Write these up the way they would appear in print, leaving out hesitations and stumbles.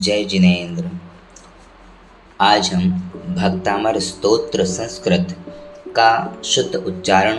जय जिनेन्द्र। आज हम भक्तामर स्तोत्र संस्कृत का शुद्ध उच्चारण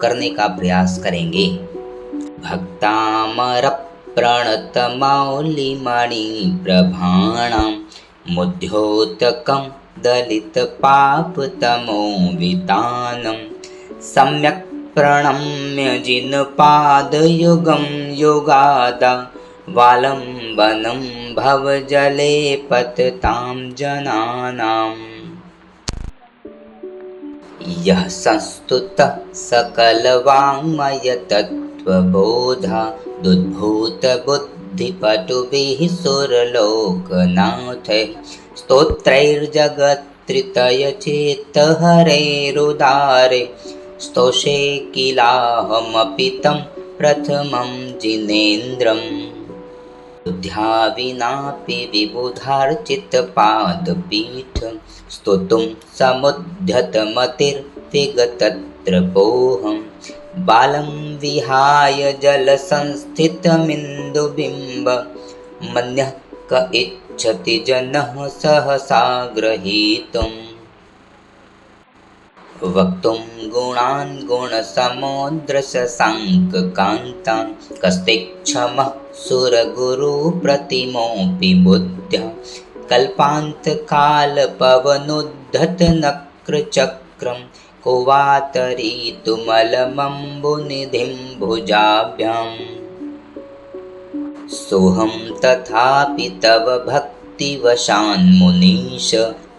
करने का प्रयास करेंगे। भक्तामर प्रणतमौलिमणि प्रभाणां मुद्योतकं दलितपापतमो वितानं सम्यक् प्रणम्य जिनपादयुगं योगादा वालम्बनं भवजले पततां जनानाम्। यः संस्तुतः सकलवाङ्मयतत्त्वबोधादुद्भूतबुद्धिपटुभिः सुरलोकनाथैः स्तोत्रैर्जगत्रितयचेत्तहरेरुदारे स्तोषे किलाहमपि तं प्रथमं जिनेन्द्रम्। बुद्ध्या विनापि विबुधार्चितपादपीठ स्तोतुं समुद्यतमतिर्विगतत्रपोऽहं बालं विहाय जलसंस्थितमिन्दुबिम्ब मन्यः क इच्छति जनः सहसा ग्रहीतुम्। वक्तुं गुणान् गुणसमुद्रशशाङ्ककान्तान् कस्तेक्षमः सुरगुरुप्रतिमोऽपि बुद्ध्या कल्पान्तकालपवनुद्धतनक्रचक्रं को वा तरीतुमलमम्बुनिधिं भुजाभ्याम्। सोऽहं तथापि तव भक्तिवशान्मुनीश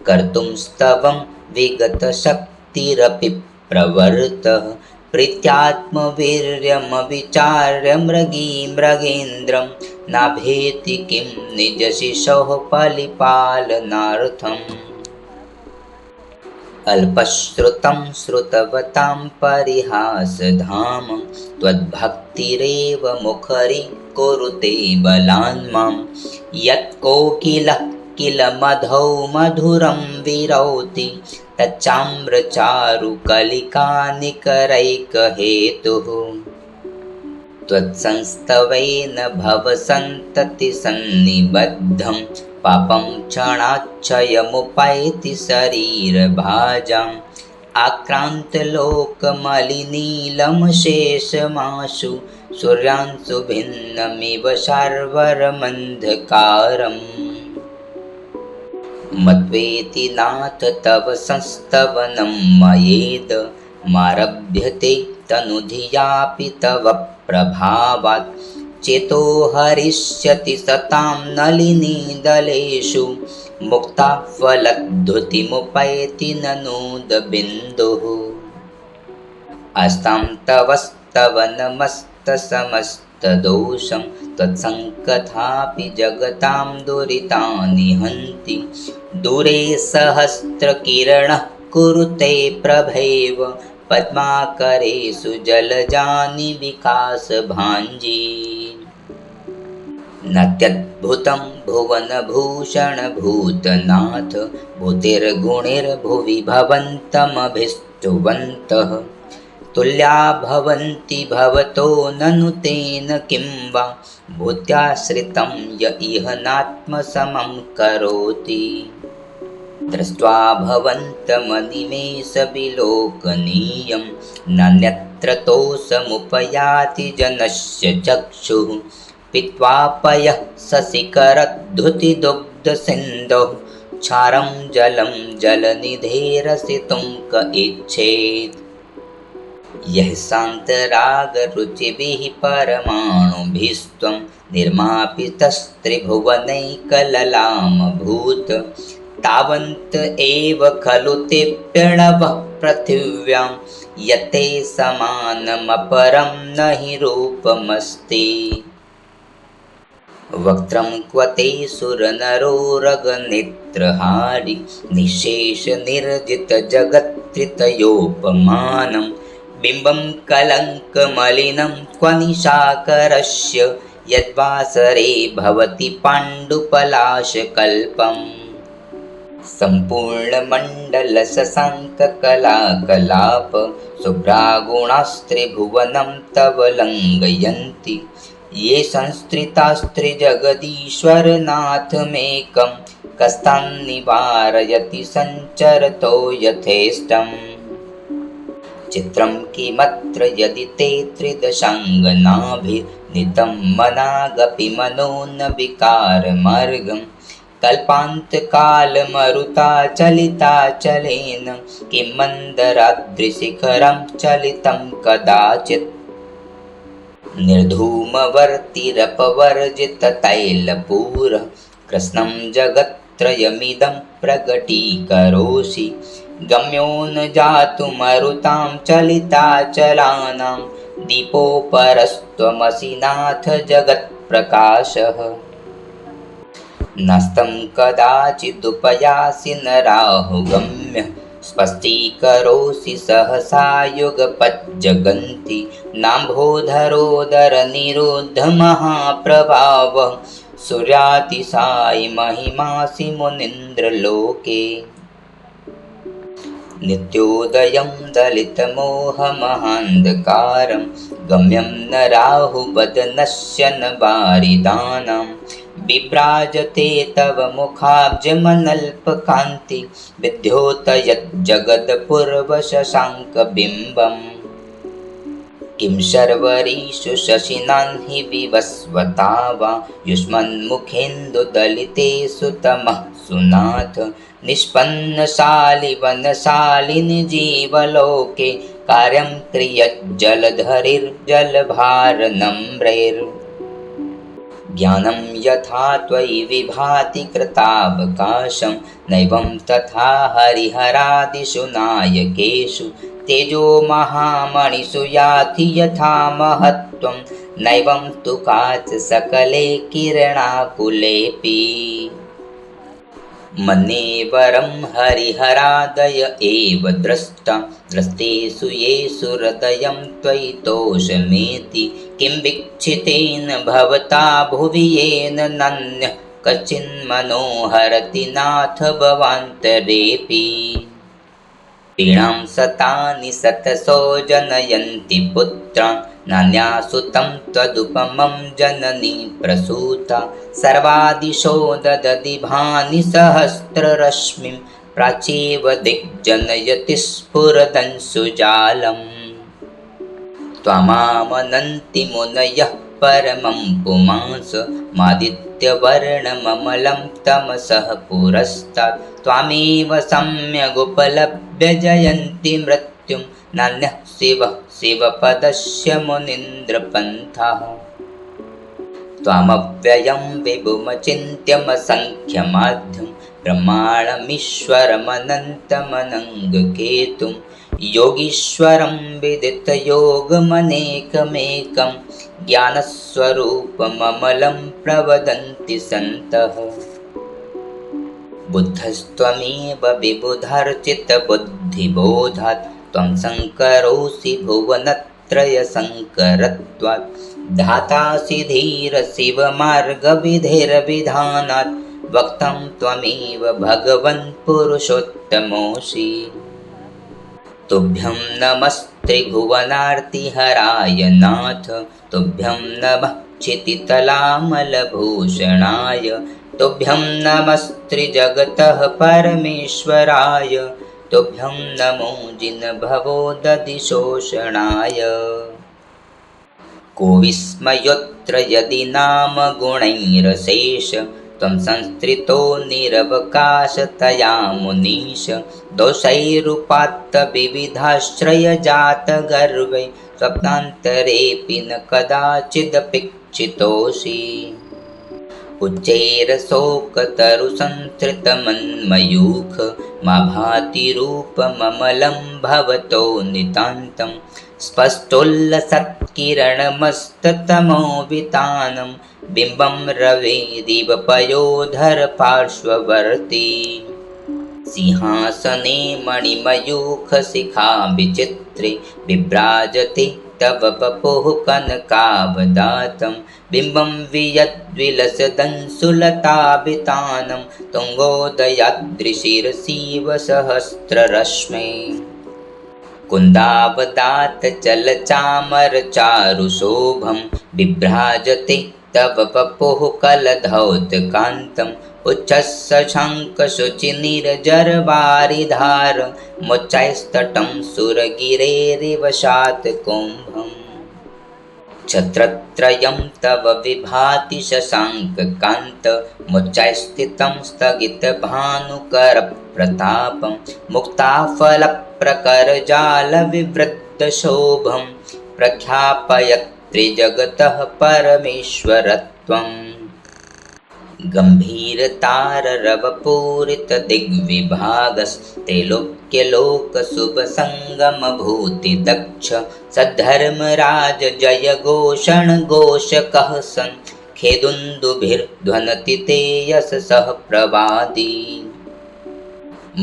कर्तुं स्तवं विगतशक्तिरपि प्रवर्तः प्रीत्यात्मवीर्यमविचार्य मृगेन्द्रं नाभेति किं निजशिशोः परिपालनार्थम्। अल्पश्रुतं श्रुतवतां परिहासधाम त्वद्भक्तिरेव मुखरी कुरुते बलान् मां यत् कोकिलः किल मधौ मधुरं विरौति तच्चाम्रचारुकलिकानिकरैकहेतुः। त्वत्संस्तवेन भवसन्ततिसन्निबद्धं पापं क्षणाच्छयमुपैति शरीरभाजाम् आक्रान्तलोकमलिनीलमशेषमाशु सूर्यांशुभिन्नमिव शार्वर्मन्धकारम्। मत्वेति नाथ तव संस्तवनं मयेद मारभ्यते तनुधियापि तव प्रभावात् चेतो हरिष्यति सतां नलिनीदलेषु मुक्ता फलद्युतिमुपैति ननूदबिन्दुः। अस्तां तवस्तवनमस्तसमस्तदोषं त्वत्सङ्कथापि जगतां दुरितानि हन्ति दूरे सहस्रकिरणः कुरुते प्रभैव पद्माकरेषु जलजानि विकासभाञ्जी। नात्यद्भुतं भुवनभूषणभूतनाथ भूतिर्गुणैर्भुवि भवन्तमभिष्टुवन्तः तुल्या भवन्ति भवतो ननु तेन किं वा भूत्याश्रितं य इह नात्मसमं करोति। दृष्ट्वा भवन्तमनिमेषविलोकनीयं नान्यत्र तोषमुपयाति जनस्य चक्षुः पीत्वा पयः शशिकरद्युतिदुग्धसिन्धोः क्षारं जलं जलनिधेरसितुं क इच्छेत्। यः शान्तरागरुचिभिः परमाणुभिस्त्वं निर्मापितस्त्रिभुवनैकललामभूत तावन्त एव खलु ते प्रणवः पृथिव्यां यते समानमपरं न हि रूपमस्ति। वक्त्रं क्व ते सुरनरोरगनेत्रहारि निःशेषनिर्जितजगत्त्रितयोपमानं बिम्बं कलङ्कमलिनं क्व निशाकरस्य यद्वासरे भवति पाण्डुपलाशकल्पम्। सम्पूर्णमण्डलशशाङ्ककलाकलाप शुभ्रागुणास्त्रिभुवनं तव लङ्घयन्ति ये संस्कृतास्त्रिजगदीश्वरनाथमेकं कस्तान्निवारयति सञ्चरतो यथेष्टम् चित्रं किमत्र यदि ते त्रिदशाङ्गनाभिर्नितं मनागपि मनो न विकारमार्गं कल्पान्तकालमरुताचलिताचलेन किं मन्दराद्रिशिखरं चलितं कदाचित् निर्धूमवर्तिरपवर्जिततैलपूरः कृष्णं जगत्त्रयमिदं प्रकटीकरोषि गम्यो न जातुमरुतां चलिताचलानां दीपोपरस्त्वमसि नाथ जगत्प्रकाशः नस्तं कदाचिदुपयासि न राहुगम्य स्पष्टीकरोषि सहसा युगपज्जगन्ति नाम्भोधरोदरनिरुद्धमहाप्रभावः सूर्यातिशायि महिमासि मुनीन्द्रलोके नित्योदयं दलितमोहमहान्धकारं गम्यं न राहुवदनस्य न वारिदानां विभ्राजते तव मुखाब्जमनल्पकान्ति विद्योत यज्जगत्पूर्वशशाङ्कबिम्बम् किं शर्वरीषु शशिनां हि विवस्वता वा युष्मन्मुखेन्दुदलितेषु तमः सुनाथ निष्पन्नशालिवनशालिनि जीवलोके कार्यं क्रियज्जलधरिर्जलभारनम्रैर् ज्ञानं यथा त्वयि विभाति कृतावकाशं नैवं तथा हरिहरादिषु नायकेषु तेजो महामणिषु याति यथा महत्त्वं नैवं तु काच सकले किरणाकुलेऽपि मन्ये वरं हरिहरादय एव द्रष्टा द्रष्टेषु येषु हृदयं त्वयि तोषमेति किं वीक्षितेन भवता भुवि येन नान्यः कश्चिन्मनोहरति नाथ भवान्तरेऽपि पीडां सतानि शतशो जनयन्ति पुत्रान् नान्यासुतं त्वदुपमं जननी प्रसूता सर्वादिशो दददिभानि सहस्ररश्मिं प्राचीव दिग्जनयति स्फुरदंशुजालम् त्वमामनन्ति मुनयः परमं पुमांस मादित्यवर्णममलं तमसः पुरस्तात् त्वामेव सम्यगुपलभ्य जयन्ति मृत्युं नान्यः शिवः शिवपदस्य मुनीन्द्रपन्थः त्वमव्ययं विभुमचिन्त्यमसङ्ख्यमाध्यं ब्रह्माणमीश्वरमनन्तमनङ्गकेतुं योगीश्वरं विदितयोगमनेकमेकं ज्ञानस्वरूपममलं प्रवदन्ति सन्तः बुद्धस्त्वमेव विबुधार्चितबुद्धिबोधात् त्वं शङ्करोऽसि भुवनत्रयशङ्करत्वात् धातासि धीरशिवमार्गविधिर्विधानात् वक्तं त्वमेव भगवन् पुरुषोत्तमोऽसि तुभ्यं नमस्त्रिभुवनार्तिहराय नाथ तुभ्यं नमः क्षितितलामलभूषणाय तुभ्यं नमस्त्रिजगतः परमेश्वराय तुभ्यं नमो जिनभवोदधिशोषणाय को विस्मयोऽत्र यदि नाम गुणैरशेष त्वं संस्तृतो निरवकाशतया मुनीश दोषैरुपात्तविविधाश्रयजातगर्वै स्वप्नान्तरेऽपि न कदाचिदपेक्षितोऽसि उच्चैरशोकतरुसंसृतमन्मयूख मा भाति रूपममलं भवतो नितान्तं स्पष्टोल्लसत्किरणमस्ततमोवितानं बिम्बं रवेदिव पयोधर पार्श्ववर्ती सिंहासने मणिमयूखशिखा विचित्रे विभ्राजते तव वपुः कनकावदातं बिम्बं वियद्विलसदंशुलताभितानं तुङ्गोदयाद्रिशिरसीव सहस्ररश्मे कुन्दावदात चलचामर चारुशोभं बिभ्राजते तव वपुः कलधौतकान्तम् उच्छ्वसशङ्खशुचिनिर्जरवारिधार मुच्चैस्तटं सुरगिरेरिव शातकुम्भम् छत्रत्रयं तव विभाति शशाङ्ककान्त मुच्चैस्थितं स्थगितभानुकरप्रतापं मुक्ताफलप्रकरजालविवृद्धशोभं प्रख्यापयत्रिजगतः परमेश्वरत्वम् गम्भीरताररवपूरितदिग्विभागस्त्रैलोक्यलोकशुभसङ्गमभूतिदक्ष सद्धर्मराज जय घोषण घोषकः सन् खेदुन्दुभिर्ध्वनति ते यशसः प्रवादी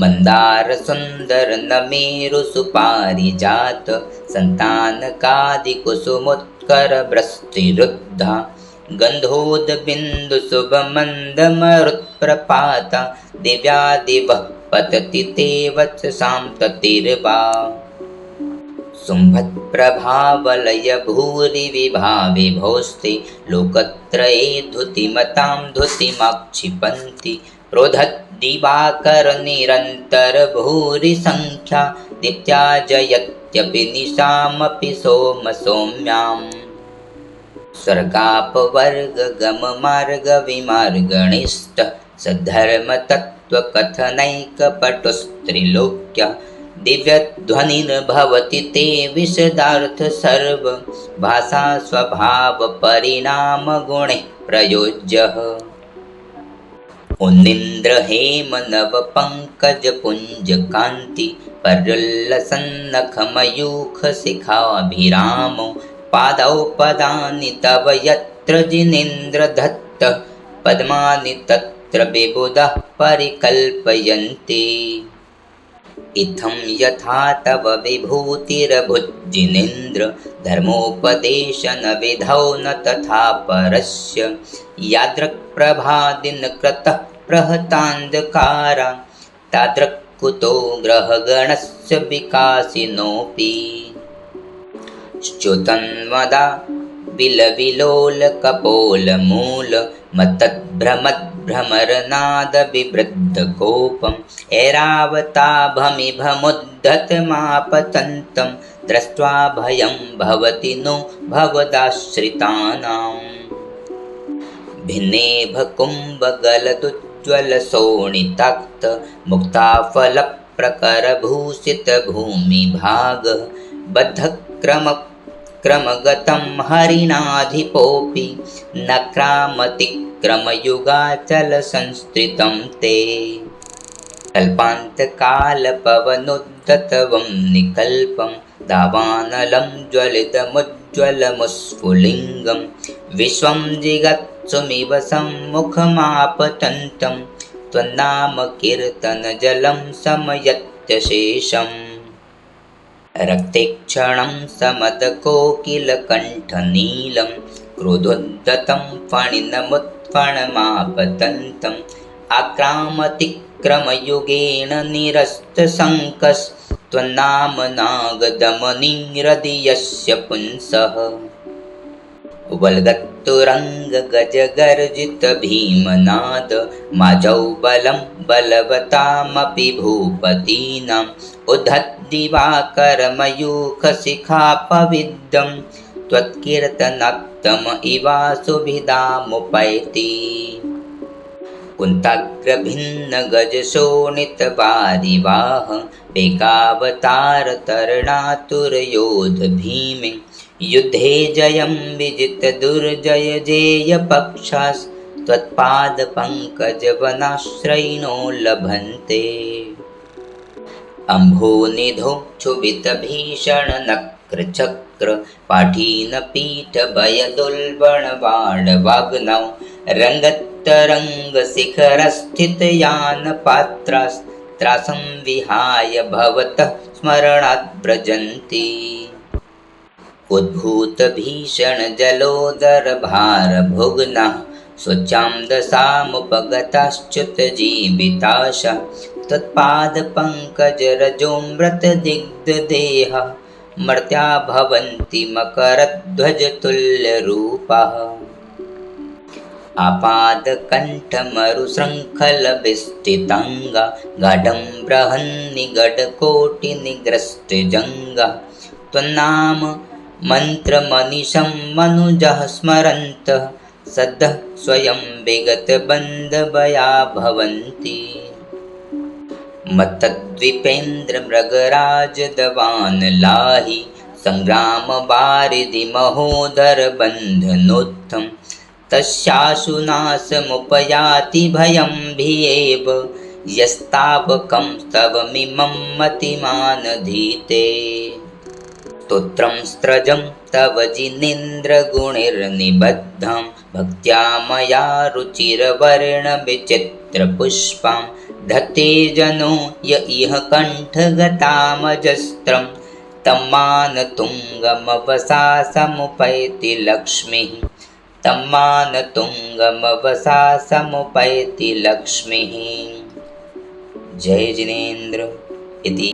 मन्दारसुन्दर नमेरुसुपारिजात सन्तानकादिकुसुमोत्करवृष्टिरुद्धा गन्धोदबिन्दुशुभमन्दमरुत्प्रपाता दिव्यादिवः पतति ते वचसां ततिर्वा शुम्भत्प्रभावलय भूरि विभाविभोस्ते लोकत्रये धुतिमतां धुतिमाक्षिपन्ति प्रोधद्दिवाकरनिरन्तर भूरि सङ्ख्या दित्या जयत्यपि निशामपि सोमसौम्याम् स्वर्गापवर्गगममार्गविमार्गणिष्ठ सद्धर्मतत्त्वकथनैकपटुस्त्रिलोक्या दिव्यध्वनिर्भवति ते विशदार्थ सर्व भाषा स्वभावपरिणामगुणैः प्रयोज्यः उन्निन्द्रहेमनवपङ्कजपुञ्जकान्ति पर्युल्लसन्नखमयूखशिखाभिरामो पादौ पदानि तव यत्र जिनेन्द्रदत्तः पद्मानि तत्र विबुधः परिकल्पयन्ति इत्थं यथा तव विभूतिरभुज्जिनेन्द्र धर्मोपदेशनविधौ न तथा परस्य यादृक्प्रभादिनकृतः प्रहतान्धकारा तादृक्कुतो ग्रहगणस्य विकासिनोऽपि च्युतन्वदा विलविलोलकपोलमूल मत्तद्भ्रमद्भ्रमरनादविवृद्धकोपम् ऐरावताभमिभमुद्धतमापतन्तं दृष्ट्वा भयं भवति नो भवदाश्रितानाम् भिन्नेभकुम्भगलदुज्ज्वलशोणिताक्त मुक्ताफलप्रकरभूषितभूमिभागः बद्धक्रमगतं हरिणाधिपोऽपि न क्रामतिक्रमयुगाचलसंस्थितं ते कल्पान्तकालपवनोद्धतवं निकल्पं दावानलं ज्वलितमुज्ज्वलमुस्फुलिङ्गं विश्वं जिगत्सुमिव सम्मुखमापतन्तं त्वन्नामकीर्तनजलं समयत्यशेषम् रक्तेक्षणं समदकोकिलकण्ठनीलं क्रोधोद्धतं फणिनमुत्फणमापतन्तम् आक्रामतिक्रमयुगेन निरस्तशङ्कस्त्वन्नामनागदमनिरदियस्य पुंसः वल्गत्तुरङ्गगजगर्जितभीमनाद माजौ बलं बलवतामपि भूपतीनाम् उद्धद्दिवाकरमयूखशिखापविद्धं त्वत्कीर्तनात्तम इवासुभिदामुपैति कुन्ताग्रभिन्नगजशोणितवारिवाह वेगावतारतरणातुरयोध भीमे युद्धे जयं विजितदुर्जय जेयपक्षास्त्वत्पादपङ्कजवनाश्रयिणो लभन्ते अम्भोनिधौ क्षुभितभीषणनक्रचक्र पाठीनपीठभयदुल्बणबाणवाग्नौ रङ्गत्तरङ्गशिखरस्थितयानपात्रास्त्रासं विहाय भवतः स्मरणात् व्रजन्ति उद्भूतभीषणजलोदरभारभुग्नः स्वच्छां दशामुपगताश्च्युतजीविताशा त्वत्पादपङ्कजरजोऽमृतदिग्धदेहा मर्त्या भवन्ति मकरध्वजतुल्यरूपाः आपादकण्ठमरुशृङ्खलविष्टिताङ्गा गाढं बृहन्निगडकोटिनिग्रस्तजङ्गा त्वन्नाम मन्त्रमनिशं मनुजः स्मरन्तः सद्यः स्वयं विगतबन्धवया भवन्ति मत्तद्विपेन्द्रमृगराजदवानलाहि सङ्ग्रामवारिधिमहोदरबन्धनोत्थं तस्याशुनाशमुपयाति भयं भियेव यस्तावकं स्तवमिमं मतिमानधीते स्तोत्रं स्त्रजं तव जिनेन्द्रगुणैर्निबद्धं भक्त्या मया रुचिरवर्णविचित्रपुष्पां धत्ते जनो य इह कण्ठगतामजस्त्रं तं मानतुङ्गमवसासमुपैति लक्ष्मीः तं मानतुङ्गमवसासमुपैति लक्ष्मीः। जय जिनेन्द्र इति।